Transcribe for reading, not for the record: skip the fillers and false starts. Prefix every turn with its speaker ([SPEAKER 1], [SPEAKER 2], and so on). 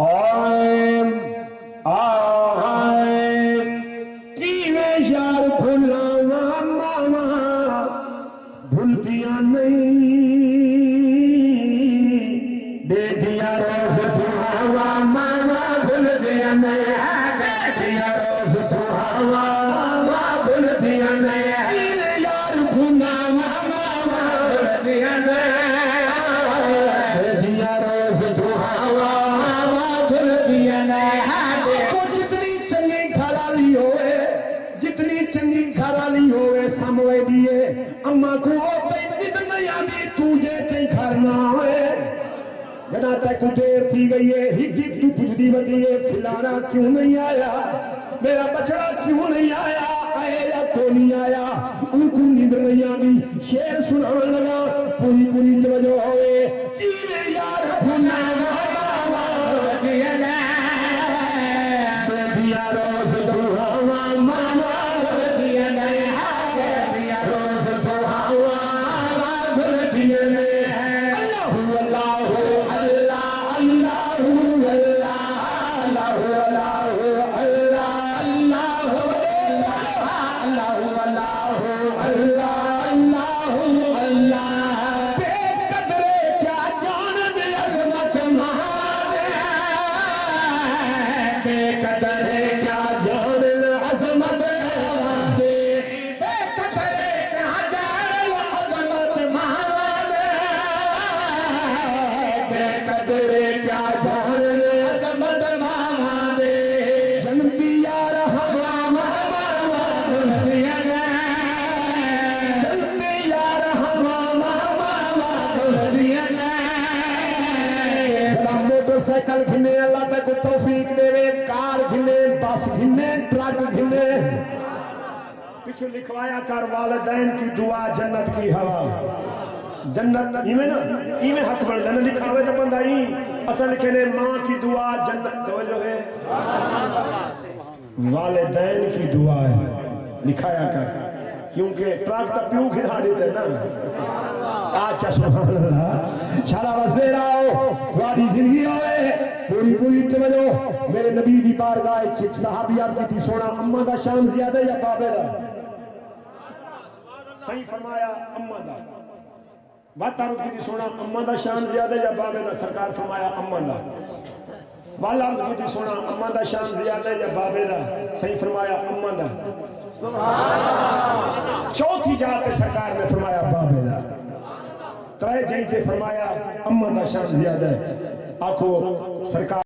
[SPEAKER 1] آئے آئے کیوے یار بھولاوا ماما بھولتیاں نہیں بے دیا روز دعاوا ماما بھولتیاں نہیں بے دیا روز دعاوا ماما بھولتیاں نہیں کیوے یار بھولاوا ماما بھولتیاں نہیں بے دیا روز دعاوا جتنی چنگی گھرالی ہوئے جتنی چنگی گھرالی ہوئے سموے دیئے اما کو تے ندن یادی تجھے تے گھر نہ ہوئے جنا تے کو دیر تھی گئی ہے ہجی تو پجدی ودی ہے فلانا کیوں نہیں آیا میرا بچڑا کیوں نہیں آیا آئے یا تو نہیں آیا ان کو ندن نہیں آدی شیر سنانے لگا پوری پوری توجہ ہوئے کیویں یار بھولا سائیکل گھنے اللہ پہ کو توفیق دے وے کار گھنے بس گھنے ٹرک گھنے پچھو لکھوایا کر والدین کی دعا جنت کی ہوا جنت ایمیں نا ایمیں حق بڑھ جنت لکھاوے تو بندہ ہی اصل لکھنے ماں کی دعا جنت توجہ ہے والدین کی دعا ہے لکھایا کر کیونکہ ٹرک تا پیو گھنا دیتے نا آچھا سبحان اللہ شارع وزیر آؤ تھوڑی زندگی ہوئے پوری پوری توجہ میرے نبی دی بارگاہ ایک صحابی عرض کی سونا اماں دا شان زیادہ یا بابے دا صحیح فرمایا اماں دا بات تارو کی سونا اماں دا شان زیادہ یا بابے دا سرکار فرمایا اماں دا والا عرض کی سونا اماں دا شان زیادہ یا بابے دا صحیح فرمایا اماں دا چوتھی جاتے سرکار نے فرمایا بابے دا ترائے جائیں تے فرمایا اماں دا شان زیادہ ہے آنکھو سرکار